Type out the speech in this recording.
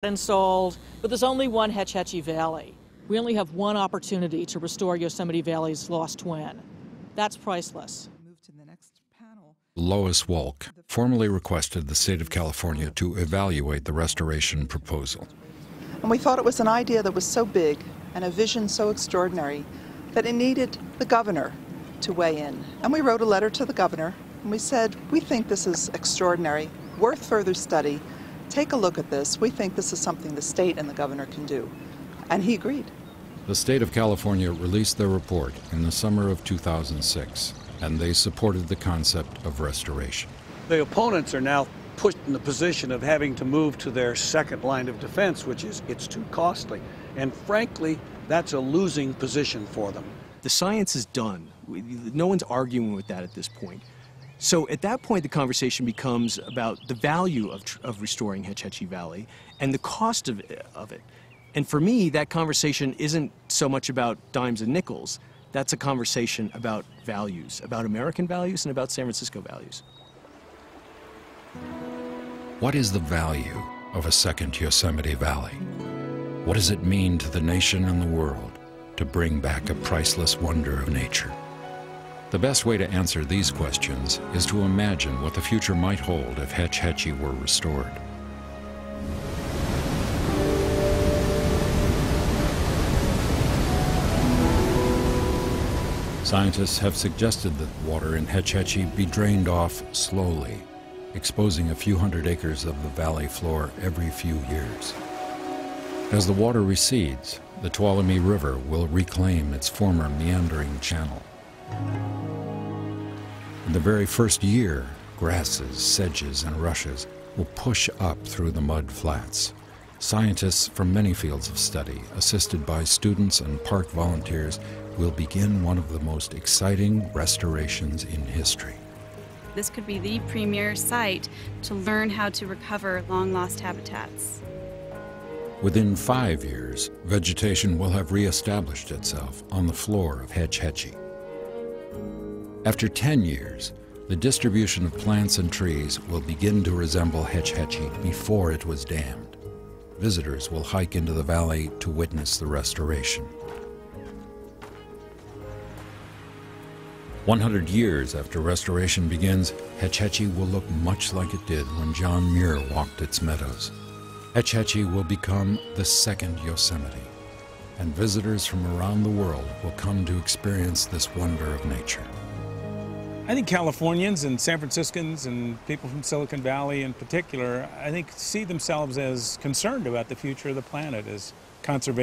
and sold, but there's only one Hetch Hetchy Valley. We only have one opportunity to restore Yosemite Valley's lost twin. That's priceless. Lois Wolk formally requested the state of California to evaluate the restoration proposal. And we thought it was an idea that was so big and a vision so extraordinary that it needed the governor to weigh in. And we wrote a letter to the governor and we said, we think this is extraordinary, worth further study. Take a look at this. We think this is something the state and the governor can do. And he agreed. The state of California released their report in the summer of 2006, and they supported the concept of restoration. The opponents are now put in the position of having to move to their second line of defense, which is it's too costly. And frankly, that's a losing position for them. The science is done. No one's arguing with that at this point. So at that point, the conversation becomes about the value of restoring Hetch Hetchy Valley and the cost of it. And for me, that conversation isn't so much about dimes and nickels. That's a conversation about values, about American values and about San Francisco values. What is the value of a second Yosemite Valley? What does it mean to the nation and the world to bring back a priceless wonder of nature? The best way to answer these questions is to imagine what the future might hold if Hetch Hetchy were restored. Scientists have suggested that water in Hetch Hetchy be drained off slowly, exposing a few hundred acres of the valley floor every few years. As the water recedes, the Tuolumne River will reclaim its former meandering channel. In the very first year, grasses, sedges, and rushes will push up through the mud flats. Scientists from many fields of study, assisted by students and park volunteers, will begin one of the most exciting restorations in history. This could be the premier site to learn how to recover long-lost habitats. Within 5 years, vegetation will have reestablished itself on the floor of Hetch Hetchy. After 10 years, the distribution of plants and trees will begin to resemble Hetch Hetchy before it was dammed. Visitors will hike into the valley to witness the restoration. 100 years after restoration begins, Hetch Hetchy will look much like it did when John Muir walked its meadows. Hetch Hetchy will become the second Yosemite, and visitors from around the world will come to experience this wonder of nature. I think Californians and San Franciscans and people from Silicon Valley in particular, I think see themselves as concerned about the future of the planet, as conservation.